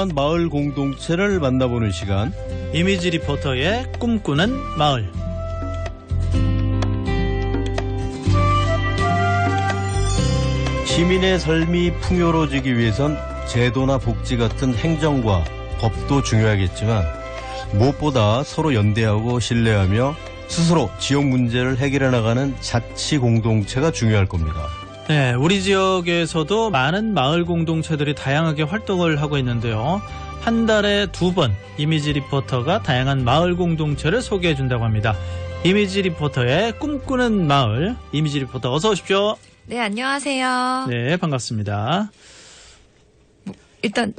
다양한 마을 공동체를 만나보는 시간. 이미지 리포터의 꿈꾸는 마을. 시민의 삶이 풍요로워지기 위해선 제도나 복지 같은 행정과 법도 중요하겠지만 무엇보다 서로 연대하고 신뢰하며 스스로 지역 문제를 해결해 나가는 자치 공동체가 중요할 겁니다. 네, 우리 지역에서도 많은 마을 공동체들이 다양하게 활동을 하고 있는데요. 한 달에 2번 이미지 리포터가 다양한 마을 공동체를 소개해 준다고 합니다. 이미지 리포터의 꿈꾸는 마을. 이미지 리포터 어서 오십시오. 네, 안녕하세요. 네, 반갑습니다. 일단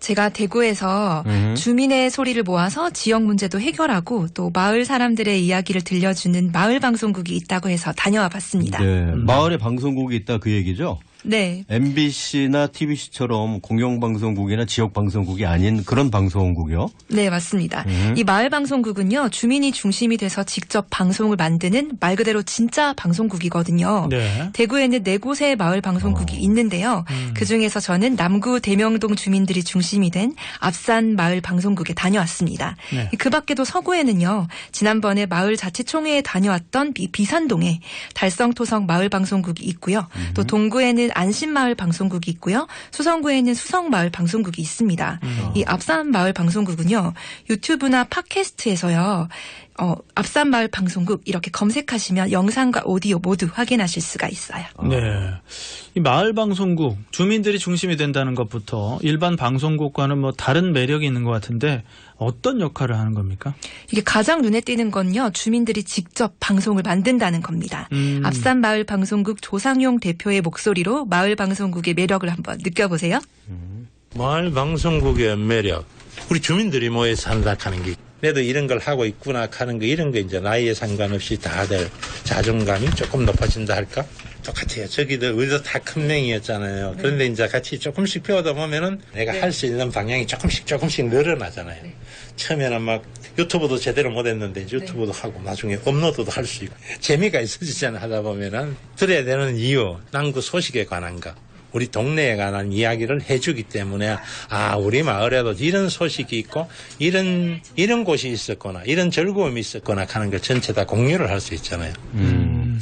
제가 대구에서 주민의 소리를 모아서 지역 문제도 해결하고 또 마을 사람들의 이야기를 들려주는 마을 방송국이 있다고 해서 다녀와 봤습니다. 네, 마을에 방송국이 있다 그 얘기죠? 네. MBC나 TBC처럼 공영방송국이나 지역방송국이 아닌 그런 방송국이요? 네, 맞습니다. 이 마을 방송국은요, 주민이 중심이 돼서 직접 방송을 만드는 말 그대로 진짜 방송국이거든요. 네. 대구에는 4곳의 마을 방송국이 있는데요. 그중에서 저는 남구 대명동 주민들이 중심이 된 앞산 마을 방송국에 다녀왔습니다. 네. 그 밖에도 서구에는요, 지난번에 마을 자치총회에 다녀왔던 비산동에 달성토성 마을 방송국이 있고요. 또 동구에는 안심마을 방송국이 있고요. 수성구에는 수성마을 방송국이 있습니다. 이 앞산마을 방송국은요. 유튜브나 팟캐스트에서요. 앞산마을 방송국 이렇게 검색하시면 영상과 오디오 모두 확인하실 수가 있어요. 네. 이 마을 방송국, 주민들이 중심이 된다는 것부터 일반 방송국과는 뭐 다른 매력이 있는 것 같은데 어떤 역할을 하는 겁니까? 이게 가장 눈에 띄는 건요. 주민들이 직접 방송을 만든다는 겁니다. 앞산마을 방송국 조상용 대표의 목소리로 마을 방송국의 매력을 한번 느껴보세요. 마을 방송국의 매력. 우리 주민들이 모여 산다 하는 게 내도 이런 걸 하고 있구나 하는 거 이런 거 이제 나이에 상관없이 다들 자존감이 조금 높아진다 할까? 똑같아요. 저기도 우리도 다 큰 명이었잖아요. 그런데 이제 같이 조금씩 배우다 보면은 내가 할 수 있는 방향이 조금씩 늘어나잖아요. 처음에는 막 유튜브도 제대로 못했는데 유튜브도 하고 나중에 업로드도 할 수 있고 재미가 있어지잖아요. 하다 보면은 들어야 되는 이유, 남구 소식에 관한 거. 우리 동네에 관한 이야기를 해주기 때문에 우리 마을에도 이런 소식이 있고 이런 곳이 있었거나 이런 즐거움이 있었거나 하는 걸 전체 다 공유를 할 수 있잖아요.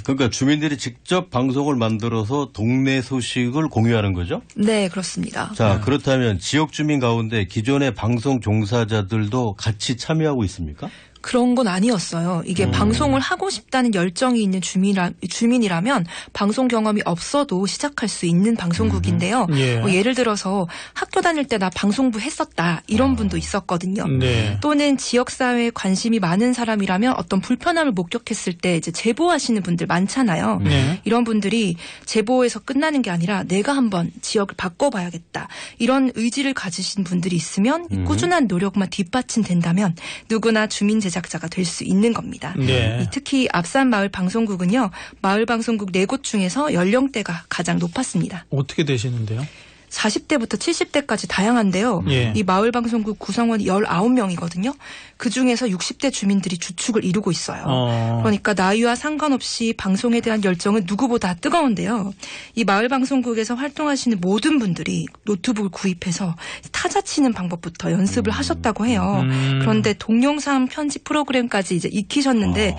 그러니까 주민들이 직접 방송을 만들어서 동네 소식을 공유하는 거죠? 네, 그렇습니다. 자, 그렇다면 지역 주민 가운데 기존의 방송 종사자들도 같이 참여하고 있습니까? 그런 건 아니었어요. 이게 방송을 하고 싶다는 열정이 있는 주민이라면 방송 경험이 없어도 시작할 수 있는 방송국인데요. 예를 들어서 학교 다닐 때 나 방송부 했었다 이런 분도 있었거든요. 네. 또는 지역사회에 관심이 많은 사람이라면 어떤 불편함을 목격했을 때 이제 제보하시는 분들 많잖아요. 네. 이런 분들이 제보에서 끝나는 게 아니라 내가 한번 지역을 바꿔봐야겠다. 이런 의지를 가지신 분들이 있으면 이 꾸준한 노력만 뒷받침된다면 누구나 주민 제작자가 될 수 있는 겁니다. 네. 특히 앞산 마을 방송국은요. 마을 방송국 4곳 중에서 연령대가 가장 높았습니다. 어떻게 되시는데요? 40대부터 70대까지 다양한데요. 예. 이 마을 방송국 구성원이 19명이거든요. 그중에서 60대 주민들이 주축을 이루고 있어요. 그러니까 나이와 상관없이 방송에 대한 열정은 누구보다 뜨거운데요. 이 마을 방송국에서 활동하시는 모든 분들이 노트북을 구입해서 타자 치는 방법부터 연습을 하셨다고 해요. 그런데 동영상 편집 프로그램까지 이제 익히셨는데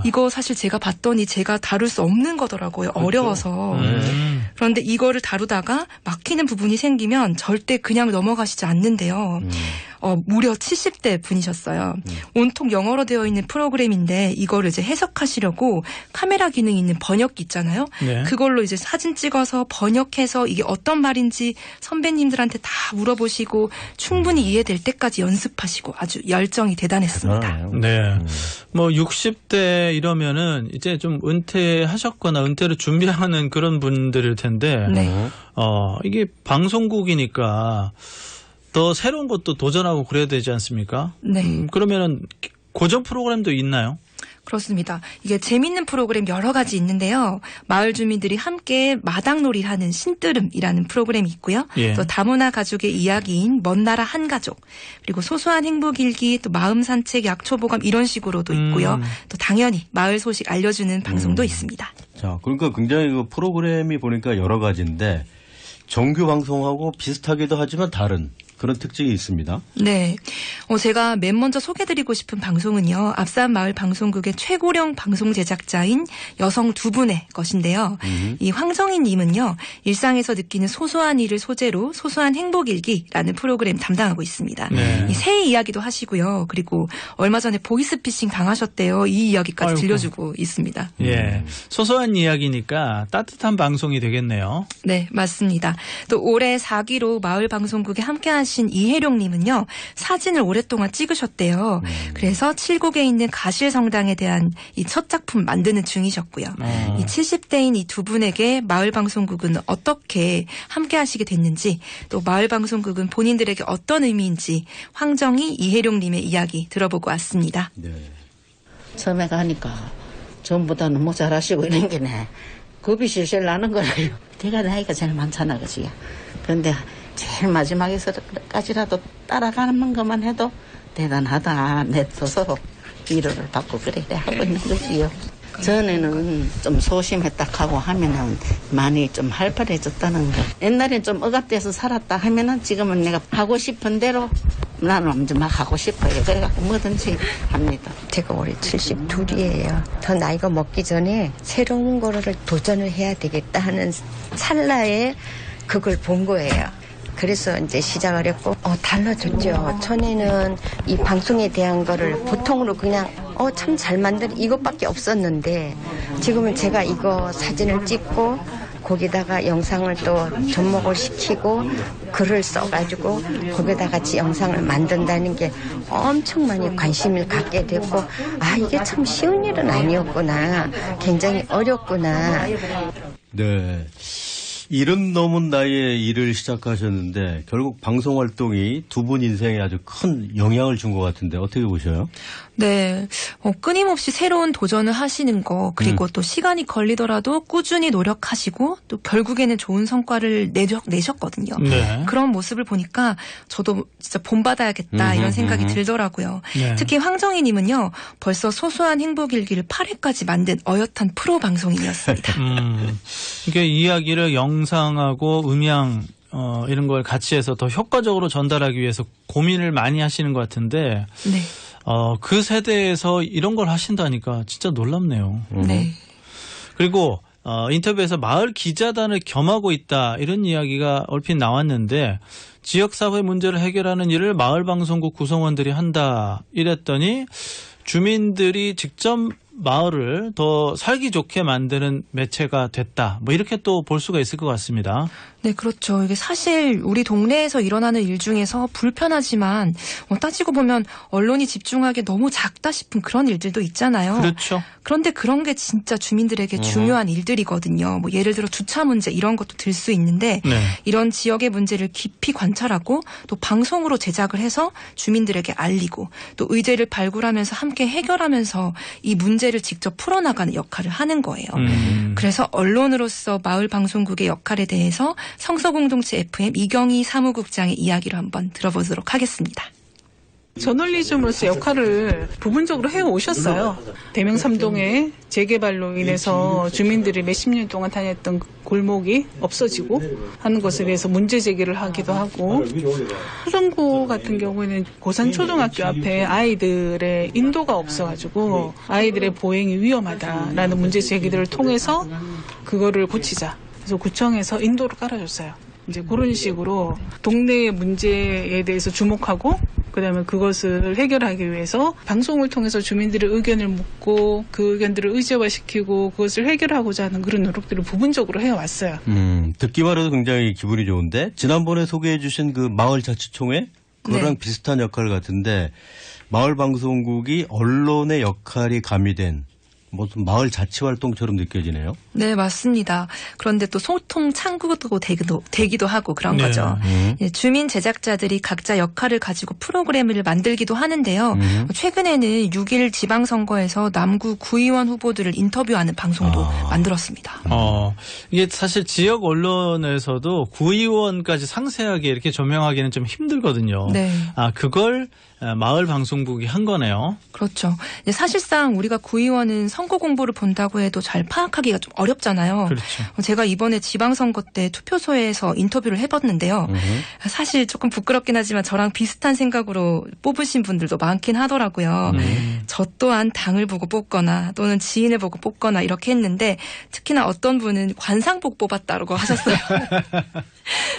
이거 사실 제가 봤더니 제가 다룰 수 없는 거더라고요. 어려워서. 그런데 이거를 다루다가 막히는 부분이 생기면 절대 그냥 넘어가시지 않는데요. 무려 70대 분이셨어요. 온통 영어로 되어 있는 프로그램인데 이거를 이제 해석하시려고 카메라 기능이 있는 번역기 있잖아요. 네. 그걸로 이제 사진 찍어서 번역해서 이게 어떤 말인지 선배님들한테 다 물어보시고 충분히 이해될 때까지 연습하시고 아주 열정이 대단했습니다. 네. 뭐 60대 이러면은 이제 좀 은퇴하셨거나 은퇴를 준비하는 그런 분들일 텐데 네. 이게 방송국이니까 더 새로운 것도 도전하고 그래야 되지 않습니까? 네. 그러면은 고정 프로그램도 있나요? 그렇습니다. 이게 재밌는 프로그램 여러 가지 있는데요. 마을 주민들이 함께 마당놀이를 하는 신뜨름이라는 프로그램이 있고요. 예. 또 다문화 가족의 이야기인 먼 나라 한 가족, 그리고 소소한 행복일기, 또 마음 산책, 약초보감 이런 식으로도 있고요. 또 당연히 마을 소식 알려주는 방송도 있습니다. 자, 그러니까 굉장히 그 프로그램이 보니까 여러 가지인데 정규 방송하고 비슷하기도 하지만 다른 그런 특징이 있습니다. 네. 제가 맨 먼저 소개드리고 싶은 방송은요. 앞산 마을 방송국의 최고령 방송 제작자인 여성 두 분의 것인데요. 이 황정희 님은요. 일상에서 느끼는 소소한 일을 소재로 소소한 행복일기라는 프로그램 담당하고 있습니다. 네. 이 새 이야기도 하시고요. 그리고 얼마 전에 보이스피싱 당하셨대요. 이 이야기까지 아이고. 들려주고 있습니다. 예. 소소한 이야기니까 따뜻한 방송이 되겠네요. 네, 맞습니다. 또 올해 4기로 마을 방송국에 함께하신 이혜룡 님은요. 사진을 오랫동안 찍으셨대요. 그래서 칠곡에 있는 가실성당에 대한 이 첫 작품 만드는 중이셨고요. 이 70대인 이 두 분에게 마을 방송국은 어떻게 함께하시게 됐는지 또 마을 방송국은 본인들에게 어떤 의미인지 황정희, 이혜룡 님의 이야기 들어보고 왔습니다. 네. 처음에 가니까 전보다 너무 잘하시고 이런 게네 겁이 실실 나는 거라요. 내가 나이가 제일 많잖아, 그지? 그런데 제일 마지막에서까지라도 따라가는 것만 해도 대단하다. 내 스스로 위로를 받고 그래 하고 있는 거지요. 전에는 좀 소심했다 하고 하면은 많이 좀 활발해졌다는 거. 옛날엔 좀 억압돼서 살았다 하면은 지금은 내가 하고 싶은 대로 나는 이제 막 하고 싶어요. 그래갖고 뭐든지 합니다. 제가 올해 72이에요. 더 나이가 먹기 전에 새로운 거를 도전을 해야 되겠다 하는 찰나에 그걸 본 거예요. 그래서 이제 시작을 했고, 달라졌죠. 전에는 이 방송에 대한 거를 보통으로 그냥, 참 잘 만든 이것밖에 없었는데, 지금은 제가 이거 사진을 찍고, 거기다가 영상을 또 접목을 시키고, 글을 써가지고, 거기다 같이 영상을 만든다는 게 엄청 많이 관심을 갖게 됐고, 이게 참 쉬운 일은 아니었구나. 굉장히 어렵구나. 네. 70 넘은 나이에 일을 시작하셨는데 결국 방송 활동이 두 분 인생에 아주 큰 영향을 준 것 같은데 어떻게 보셔요? 네. 끊임없이 새로운 도전을 하시는 거, 그리고 또 시간이 걸리더라도 꾸준히 노력하시고, 또 결국에는 좋은 성과를 내셨거든요. 네. 그런 모습을 보니까 저도 진짜 본받아야겠다, 이런 생각이 들더라고요. 네. 특히 황정희 님은요, 벌써 소소한 행복일기를 8회까지 만든 어엿한 프로 방송인이었습니다. 이게 이야기를 영상하고 음향, 이런 걸 같이 해서 더 효과적으로 전달하기 위해서 고민을 많이 하시는 것 같은데, 네. 그 세대에서 이런 걸 하신다니까 진짜 놀랍네요. 네. 그리고 인터뷰에서 마을 기자단을 겸하고 있다 이런 이야기가 얼핏 나왔는데 지역사회 문제를 해결하는 일을 마을방송국 구성원들이 한다 이랬더니 주민들이 직접 마을을 더 살기 좋게 만드는 매체가 됐다. 뭐 이렇게 또 볼 수가 있을 것 같습니다. 네, 그렇죠. 이게 사실 우리 동네에서 일어나는 일 중에서 불편하지만 따지고 보면 언론이 집중하기에 너무 작다 싶은 그런 일들도 있잖아요. 그렇죠. 그런데 그런 게 진짜 주민들에게 중요한 일들이거든요. 뭐 예를 들어 주차 문제 이런 것도 들 수 있는데 네. 이런 지역의 문제를 깊이 관찰하고 또 방송으로 제작을 해서 주민들에게 알리고 또 의제를 발굴하면서 함께 해결하면서 이 문제를 직접 풀어나가는 역할을 하는 거예요. 그래서 언론으로서 마을 방송국의 역할에 대해서 성서공동체 FM 이경희 사무국장의 이야기를 한번 들어보도록 하겠습니다. 저널리즘으로서 역할을 부분적으로 해오셨어요. 대명삼동의 재개발로 인해서 주민들이 몇십 년 동안 다녔던 골목이 없어지고 하는 것에 대해서 문제 제기를 하기도 하고, 수성구 같은 경우에는 고산초등학교 앞에 아이들의 인도가 없어가지고 아이들의 보행이 위험하다라는 문제 제기들을 통해서 그거를 고치자. 그래서 구청에서 인도를 깔아줬어요. 이제 그런 식으로 동네의 문제에 대해서 주목하고 그다음에 그것을 해결하기 위해서 방송을 통해서 주민들의 의견을 묻고 그 의견들을 의제화시키고 그것을 해결하고자 하는 그런 노력들을 부분적으로 해왔어요. 듣기만 해도 굉장히 기분이 좋은데 지난번에 소개해 주신 그 마을자치총회 그거랑 네. 비슷한 역할 같은데 마을방송국이 언론의 역할이 가미된 무슨 마을 자치 활동처럼 느껴지네요. 네, 맞습니다. 그런데 또 소통 창구도 되기도 하고 그런 네. 거죠. 예, 주민 제작자들이 각자 역할을 가지고 프로그램을 만들기도 하는데요. 최근에는 6일 지방선거에서 남구 구의원 후보들을 인터뷰하는 방송도 만들었습니다. 이게 사실 지역 언론에서도 구의원까지 상세하게 이렇게 조명하기는 좀 힘들거든요. 네. 그걸 마을 방송국이 한 거네요. 그렇죠. 이제 사실상 우리가 구의원은 선거 공보를 본다고 해도 잘 파악하기가 좀 어렵잖아요. 그렇죠. 제가 이번에 지방선거 때 투표소에서 인터뷰를 해봤는데요. 사실 조금 부끄럽긴 하지만 저랑 비슷한 생각으로 뽑으신 분들도 많긴 하더라고요. 저 또한 당을 보고 뽑거나 또는 지인을 보고 뽑거나 이렇게 했는데 특히나 어떤 분은 관상복 뽑았다고 하셨어요.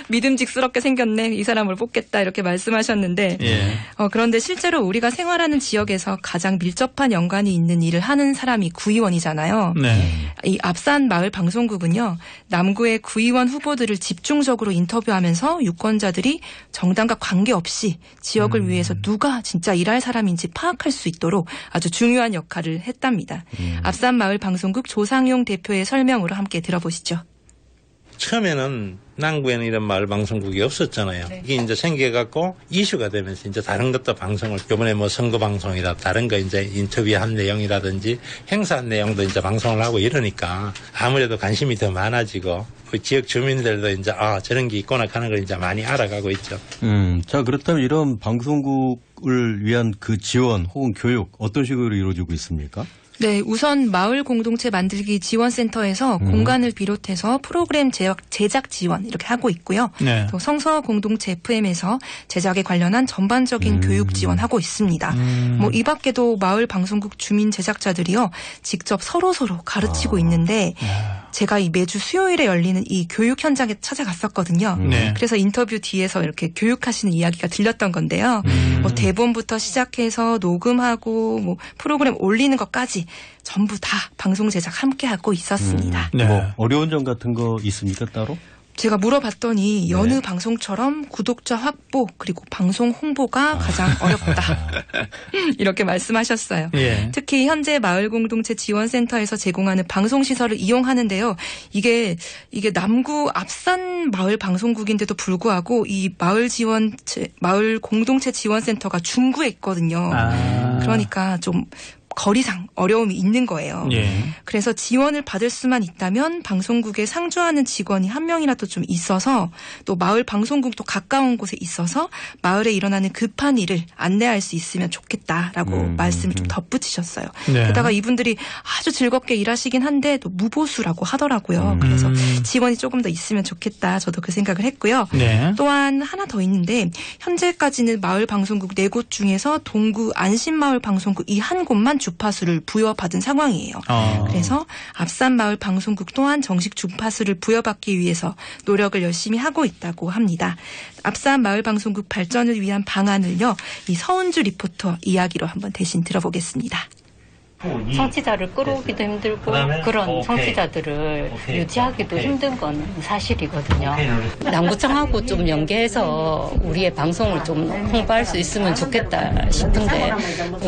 믿음직스럽게 생겼네. 이 사람을 뽑겠다 이렇게 말씀하셨는데 예. 그런데 실제로 우리가 생활하는 지역에서 가장 밀접한 연관이 있는 일을 하는 사람이 구의원이잖아요. 네. 이 앞산 마을 방송국은요. 남구의 구의원 후보들을 집중적으로 인터뷰하면서 유권자들이 정당과 관계없이 지역을 위해서 누가 진짜 일할 사람인지 파악할 수 있도록 아주 중요한 역할을 했답니다. 앞산 마을 방송국 조상용 대표의 설명으로 함께 들어보시죠. 처음에는 남구에는 이런 마을 방송국이 없었잖아요. 네. 이게 이제 생겨갖고 이슈가 되면서 이제 다른 것도 방송을 이번에 뭐 선거 방송이라 다른 거 이제 인터뷰한 내용이라든지 행사한 내용도 이제 방송을 하고 이러니까 아무래도 관심이 더 많아지고 그 지역 주민들도 이제 저런 게 있구나 하는 걸 이제 많이 알아가고 있죠. 자, 그렇다면 이런 방송국을 위한 그 지원 혹은 교육 어떤 식으로 이루어지고 있습니까? 네, 우선 마을 공동체 만들기 지원센터에서 공간을 비롯해서 프로그램 제작 지원 이렇게 하고 있고요. 네. 또 성서 공동체 FM에서 제작에 관련한 전반적인 교육 지원하고 있습니다. 뭐 이 밖에도 마을 방송국 주민 제작자들이요 직접 서로 가르치고 있는데 제가 이 매주 수요일에 열리는 이 교육 현장에 찾아갔었거든요. 네. 그래서 인터뷰 뒤에서 이렇게 교육하시는 이야기가 들렸던 건데요. 뭐 대본부터 시작해서 녹음하고 뭐 프로그램 올리는 것까지 전부 다 방송 제작 함께 하고 있었습니다. 네. 뭐 어려운 점 같은 거 있습니까 따로? 제가 물어봤더니 여느 방송처럼 구독자 확보 그리고 방송 홍보가 가장 어렵다. 이렇게 말씀하셨어요. 예. 특히 현재 마을공동체 지원센터에서 제공하는 방송시설을 이용하는데요. 이게 남구 앞산 마을 방송국인데도 불구하고 이 마을 공동체 지원센터가 중구에 있거든요. 그러니까 좀 거리상 어려움이 있는 거예요. 예. 그래서 지원을 받을 수만 있다면 방송국에 상주하는 직원이 한 명이라도 좀 있어서 또 마을 방송국도 가까운 곳에 있어서 마을에 일어나는 급한 일을 안내할 수 있으면 좋겠다라고 말씀을 좀 덧붙이셨어요. 네. 게다가 이분들이 아주 즐겁게 일하시긴 한데 또 무보수라고 하더라고요. 그래서 지원이 조금 더 있으면 좋겠다. 저도 그 생각을 했고요. 네. 또한 하나 더 있는데 현재까지는 마을 방송국 4곳 중에서 동구 안심마을 방송국 이 한 곳만 주파수를 부여받은 상황이에요. 그래서 앞산 마을 방송국 또한 정식 주파수를 부여받기 위해서 노력을 열심히 하고 있다고 합니다. 앞산 마을 방송국 발전을 위한 방안을요. 이 서은주 리포터 이야기로 한번 대신 들어보겠습니다. 청취자를 끌어오기도 힘들고 그런 청취자들을 유지하기도 힘든 건 사실이거든요. 남구청하고 좀 연계해서 우리의 방송을 좀 홍보할 수 있으면 좋겠다 싶은데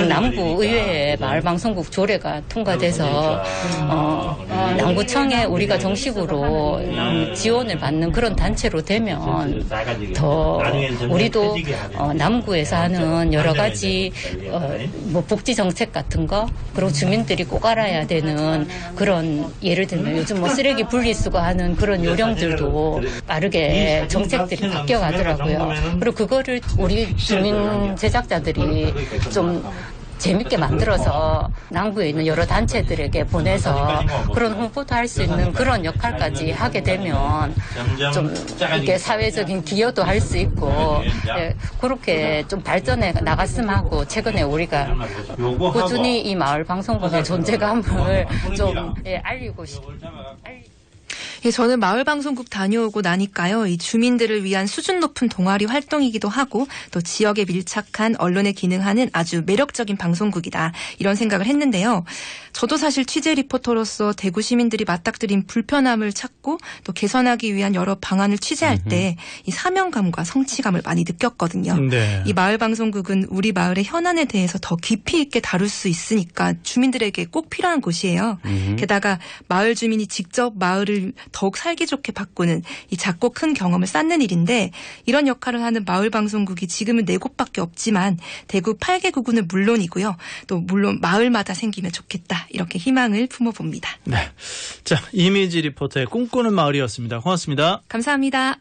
남구 의회에 마을방송국 조례가 통과돼서 남구청에 우리가 정식으로 지원을 받는 그런 단체로 되면 더 우리도 남구에서 하는 여러 가지 뭐 복지 정책 같은 거 그리고 주민들이 꼭 알아야 되는 그런 예를 들면 요즘 뭐 쓰레기 분리수거 하는 그런 요령들도 빠르게 정책들이 바뀌어가더라고요. 그리고 그거를 우리 주민 제작자들이 좀 재밌게 만들어서 남구에 있는 여러 단체들에게 보내서 그런 홍보도 할 수 있는 그런 역할까지 하게 되면 좀 이게 사회적인 기여도 할 수 있고 그렇게 좀 발전해 나갔으면 하고 최근에 우리가 꾸준히 이 마을 방송국의 존재감을 좀 알리고 싶습니다. 예, 저는 마을방송국 다녀오고 나니까요. 이 주민들을 위한 수준 높은 동아리 활동이기도 하고 또 지역에 밀착한 언론에 기능하는 아주 매력적인 방송국이다. 이런 생각을 했는데요. 저도 사실 취재 리포터로서 대구 시민들이 맞닥뜨린 불편함을 찾고 또 개선하기 위한 여러 방안을 취재할 때 이 사명감과 성취감을 많이 느꼈거든요. 네. 이 마을방송국은 우리 마을의 현안에 대해서 더 깊이 있게 다룰 수 있으니까 주민들에게 꼭 필요한 곳이에요. 게다가 마을 주민이 직접 마을을 더욱 살기 좋게 바꾸는 이 작고 큰 경험을 쌓는 일인데 이런 역할을 하는 마을방송국이 지금은 4곳밖에 없지만 대구 8개 구군은 물론이고요. 또 물론 마을마다 생기면 좋겠다. 이렇게 희망을 품어봅니다. 네. 자, 이미지 리포터의 꿈꾸는 마을이었습니다. 고맙습니다. 감사합니다.